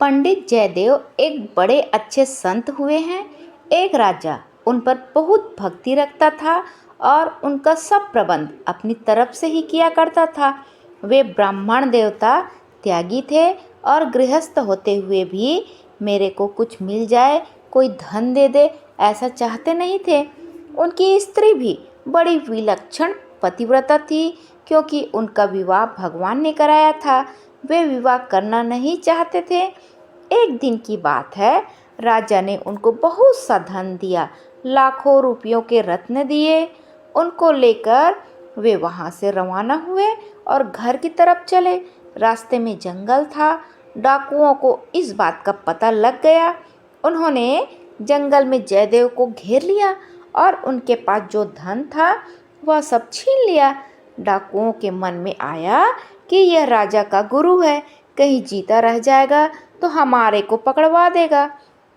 पंडित जयदेव एक बड़े अच्छे संत हुए हैं। एक राजा उन पर बहुत भक्ति रखता था और उनका सब प्रबंध अपनी तरफ से ही किया करता था। वे ब्राह्मण देवता त्यागी थे और गृहस्थ होते हुए भी मेरे को कुछ मिल जाए, कोई धन दे दे, ऐसा चाहते नहीं थे। उनकी स्त्री भी बड़ी विलक्षण पतिव्रता थी, क्योंकि उनका विवाह भगवान ने कराया था। वे विवाह करना नहीं चाहते थे। एक दिन की बात है, राजा ने उनको बहुत सा धन दिया, लाखों रुपयों के रत्न दिए। उनको लेकर वे वहाँ से रवाना हुए और घर की तरफ चले। रास्ते में जंगल था। डाकुओं को इस बात का पता लग गया। उन्होंने जंगल में जयदेव को घेर लिया और उनके पास जो धन था वह सब छीन लिया। डाकुओं के मन में आया कि यह राजा का गुरु है, कहीं जीता रह जाएगा तो हमारे को पकड़वा देगा।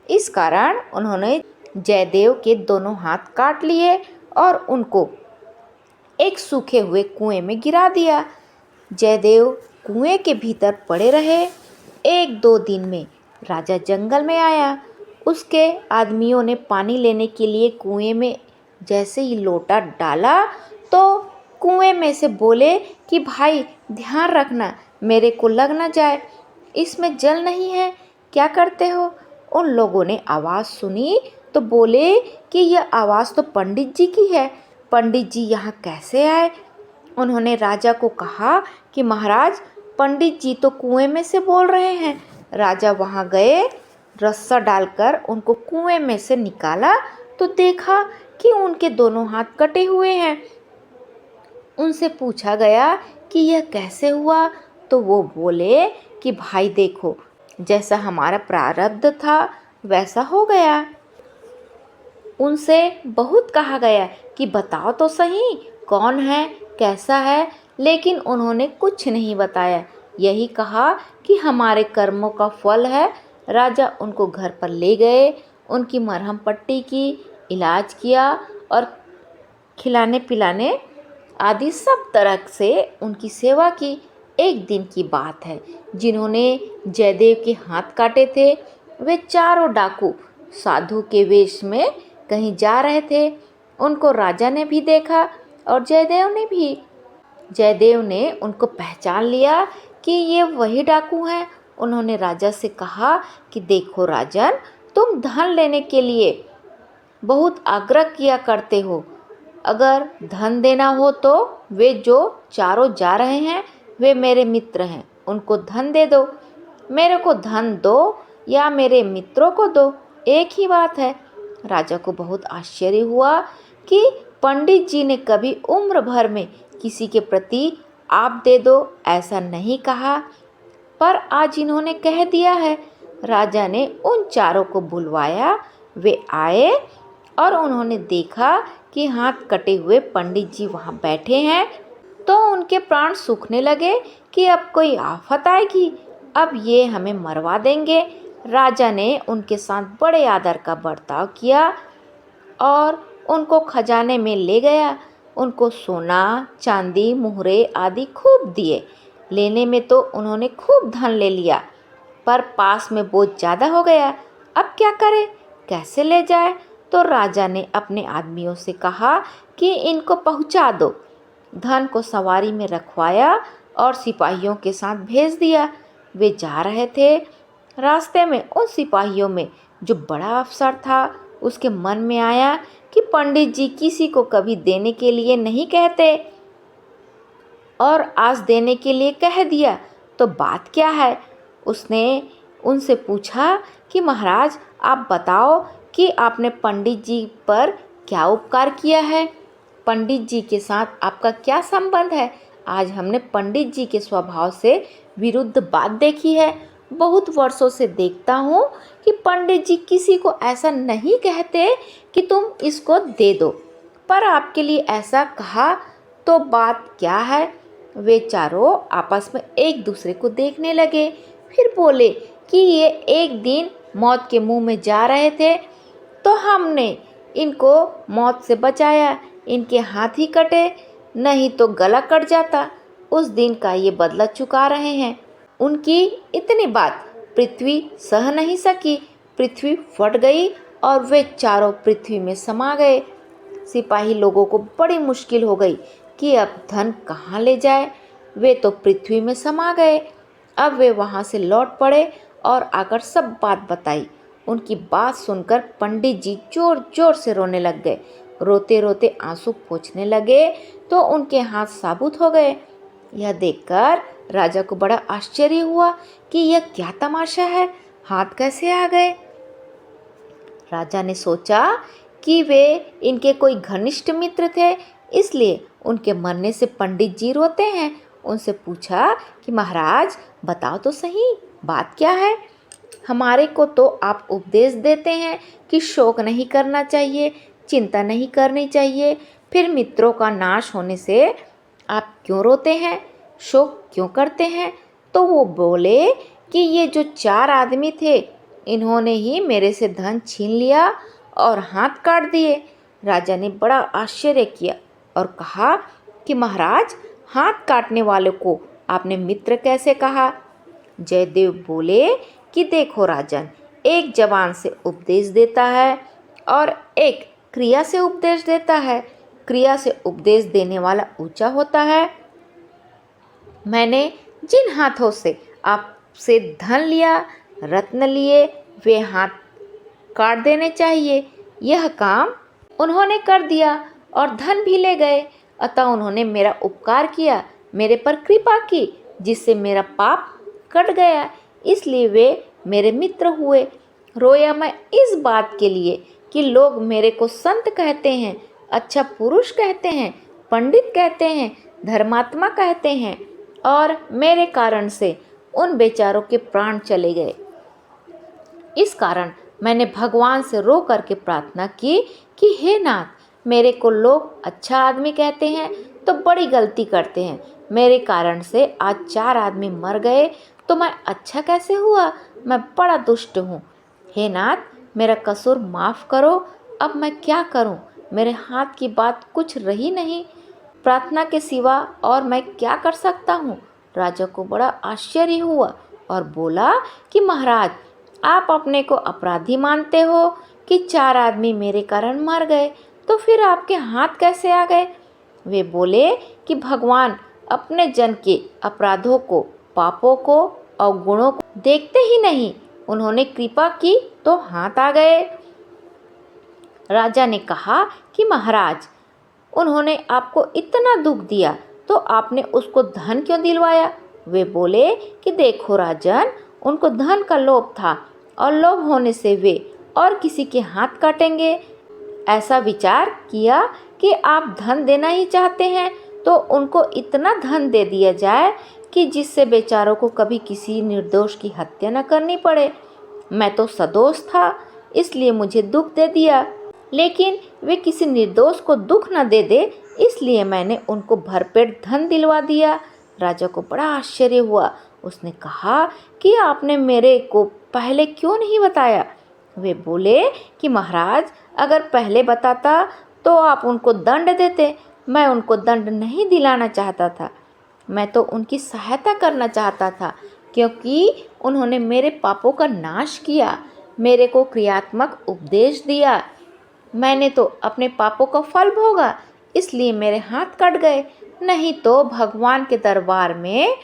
इस कारण उन्होंने जयदेव के दोनों हाथ काट लिए और उनको एक सूखे हुए कुएं में गिरा दिया। जयदेव कुएं के भीतर पड़े रहे। 1-2 दिन में राजा जंगल में आया। उसके आदमियों ने पानी लेने के लिए कुएं में जैसे ही लोटा डाला तो कुएं में से बोले कि भाई ध्यान रखना, मेरे को लग न जाए, इसमें जल नहीं है, क्या करते हो। उन लोगों ने आवाज़ सुनी तो बोले कि यह आवाज़ तो पंडित जी की है, पंडित जी यहाँ कैसे आए। उन्होंने राजा को कहा कि महाराज, पंडित जी तो कुएं में से बोल रहे हैं। राजा वहाँ गए, रस्सा डालकर उनको कुएं में से निकाला तो देखा कि उनके दोनों हाथ कटे हुए हैं। उनसे पूछा गया कि यह कैसे हुआ, तो वो बोले कि भाई देखो, जैसा हमारा प्रारब्ध था वैसा हो गया। उनसे बहुत कहा गया कि बताओ तो सही, कौन है, कैसा है, लेकिन उन्होंने कुछ नहीं बताया। यही कहा कि हमारे कर्मों का फल है। राजा उनको घर पर ले गए, उनकी मरहम पट्टी की, इलाज किया और खिलाने पिलाने आदि सब तरह से उनकी सेवा की। एक दिन की बात है, जिन्होंने जयदेव के हाथ काटे थे वे चारों डाकू साधु के वेश में कहीं जा रहे थे। उनको राजा ने भी देखा और जयदेव ने भी। जयदेव ने उनको पहचान लिया कि ये वही डाकू हैं। उन्होंने राजा से कहा कि देखो राजन, तुम धन लेने के लिए बहुत आग्रह किया करते हो, अगर धन देना हो तो वे जो चारों जा रहे हैं वे मेरे मित्र हैं, उनको धन दे दो। मेरे को धन दो या मेरे मित्रों को दो, एक ही बात है। राजा को बहुत आश्चर्य हुआ कि पंडित जी ने कभी उम्र भर में किसी के प्रति आप दे दो ऐसा नहीं कहा, पर आज इन्होंने कह दिया है। राजा ने उन चारों को बुलवाया। वे आए और उन्होंने देखा कि हाथ कटे हुए पंडित जी वहाँ बैठे हैं, तो उनके प्राण सूखने लगे कि अब कोई आफत आएगी, अब ये हमें मरवा देंगे। राजा ने उनके साथ बड़े आदर का बर्ताव किया और उनको खजाने में ले गया। उनको सोना, चांदी, मुहरे आदि खूब दिए। लेने में तो उन्होंने खूब धन ले लिया, पर पास में बोझ ज़्यादा हो गया। अब क्या करे, कैसे ले जाए। तो राजा ने अपने आदमियों से कहा कि इनको पहुंचा दो। धन को सवारी में रखवाया और सिपाहियों के साथ भेज दिया। वे जा रहे थे। रास्ते में उन सिपाहियों में जो बड़ा अफसर था, उसके मन में आया कि पंडित जी किसी को कभी देने के लिए नहीं कहते और आज देने के लिए कह दिया, तो बात क्या है। उसने उनसे पूछा कि महाराज, आप बताओ कि आपने पंडित जी पर क्या उपकार किया है, पंडित जी के साथ आपका क्या संबंध है। आज हमने पंडित जी के स्वभाव से विरुद्ध बात देखी है। बहुत वर्षों से देखता हूँ कि पंडित जी किसी को ऐसा नहीं कहते कि तुम इसको दे दो, पर आपके लिए ऐसा कहा, तो बात क्या है। वे चारों आपस में एक दूसरे को देखने लगे, फिर बोले कि ये एक दिन मौत के मुंह में जा रहे थे तो हमने इनको मौत से बचाया, इनके हाथ ही कटे, नहीं तो गला कट जाता। उस दिन का ये बदला चुका रहे हैं। उनकी इतनी बात पृथ्वी सह नहीं सकी, पृथ्वी फट गई और वे चारों पृथ्वी में समा गए। सिपाही लोगों को बड़ी मुश्किल हो गई कि अब धन कहाँ ले जाए। वे तो पृथ्वी में समा गए। अब वे वहाँ से लौट पड़े और आकर सब बात बताई। उनकी बात सुनकर पंडित जी जोर जोर से रोने लग गए। रोते रोते आंसू पोंछने लगे तो उनके हाथ साबुत हो गए। यह देखकर राजा को बड़ा आश्चर्य हुआ कि यह क्या तमाशा है, हाथ कैसे आ गए। राजा ने सोचा कि वे इनके कोई घनिष्ठ मित्र थे, इसलिए उनके मरने से पंडित जी रोते हैं। उनसे पूछा कि महाराज बताओ तो सही, बात क्या है। हमारे को तो आप उपदेश देते हैं कि शोक नहीं करना चाहिए, चिंता नहीं करनी चाहिए, फिर मित्रों का नाश होने से आप क्यों रोते हैं, शोक क्यों करते हैं। तो वो बोले कि ये जो 4 आदमी थे, इन्होंने ही मेरे से धन छीन लिया और हाथ काट दिए। राजा ने बड़ा आश्चर्य किया और कहा कि महाराज, हाथ काटने वाले को आपने मित्र कैसे कहा। जयदेव बोले कि देखो राजन, एक जबान से उपदेश देता है और एक क्रिया से उपदेश देता है। क्रिया से उपदेश देने वाला ऊंचा होता है। मैंने जिन हाथों से आपसे धन लिया, रत्न लिए, वे हाथ काट देने चाहिए। यह काम उन्होंने कर दिया और धन भी ले गए। अतः उन्होंने मेरा उपकार किया, मेरे पर कृपा की, जिससे मेरा पाप कट गया, इसलिए वे मेरे मित्र हुए। रोया मैं इस बात के लिए कि लोग मेरे को संत कहते हैं, अच्छा पुरुष कहते हैं, पंडित कहते हैं, धर्मात्मा कहते हैं, और मेरे कारण से उन बेचारों के प्राण चले गए। इस कारण मैंने भगवान से रो करके प्रार्थना की कि हे नाथ, मेरे को लोग अच्छा आदमी कहते हैं तो बड़ी गलती करते हैं। मेरे कारण से आज 4 आदमी मर गए तो मैं अच्छा कैसे हुआ, मैं बड़ा दुष्ट हूँ। हे नाथ, मेरा कसूर माफ़ करो। अब मैं क्या करूँ, मेरे हाथ की बात कुछ रही नहीं, प्रार्थना के सिवा और मैं क्या कर सकता हूँ। राजा को बड़ा आश्चर्य हुआ और बोला कि महाराज, आप अपने को अपराधी मानते हो कि 4 आदमी मेरे कारण मर गए, तो फिर आपके हाथ कैसे आ गए। वे बोले कि भगवान अपने जन के अपराधों को, पापों को और गुणों को देखते ही नहीं, उन्होंने कृपा की तो हाथ आ गए। राजा ने कहा कि महाराज, उन्होंने आपको इतना दुख दिया तो आपने उसको धन क्यों दिलवाया। वे बोले कि देखो राजन, उनको धन का लोभ था और लोभ होने से वे और किसी के हाथ काटेंगे। ऐसा विचार किया कि आप धन देना ही चाहते हैं तो उनको इतना धन दे दिया जाए कि जिससे बेचारों को कभी किसी निर्दोष की हत्या न करनी पड़े। मैं तो सदोष था, इसलिए मुझे दुख दे दिया, लेकिन वे किसी निर्दोष को दुख न दे दे, इसलिए मैंने उनको भरपेट धन दिलवा दिया। राजा को बड़ा आश्चर्य हुआ। उसने कहा कि आपने मेरे को पहले क्यों नहीं बताया। वे बोले कि महाराज, अगर पहले बताता तो आप उनको दंड देते। मैं उनको दंड नहीं दिलाना चाहता था, मैं तो उनकी सहायता करना चाहता था, क्योंकि उन्होंने मेरे पापों का नाश किया, मेरे को क्रियात्मक उपदेश दिया। मैंने तो अपने पापों का फल भोगा, इसलिए मेरे हाथ कट गए। नहीं तो भगवान के दरबार में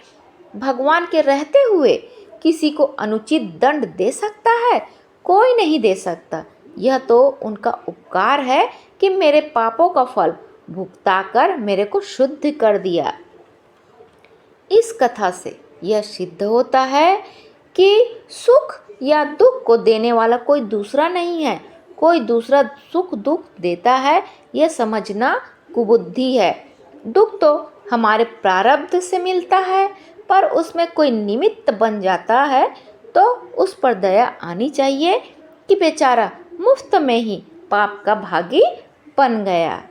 भगवान के रहते हुए किसी को अनुचित दंड दे सकता है? कोई नहीं दे सकता। यह तो उनका उपकार है कि मेरे पापों का फल भुगताकर मेरे को शुद्ध कर दिया। इस कथा से यह सिद्ध होता है कि सुख या दुख को देने वाला कोई दूसरा नहीं है, कोई दूसरा सुख दुख देता है, यह समझना कुबुद्धि है। दुख तो हमारे प्रारब्ध से मिलता है, पर उसमें कोई निमित्त बन जाता है तो उस पर दया आनी चाहिए कि बेचारा मुफ्त में ही पाप का भागी बन गया।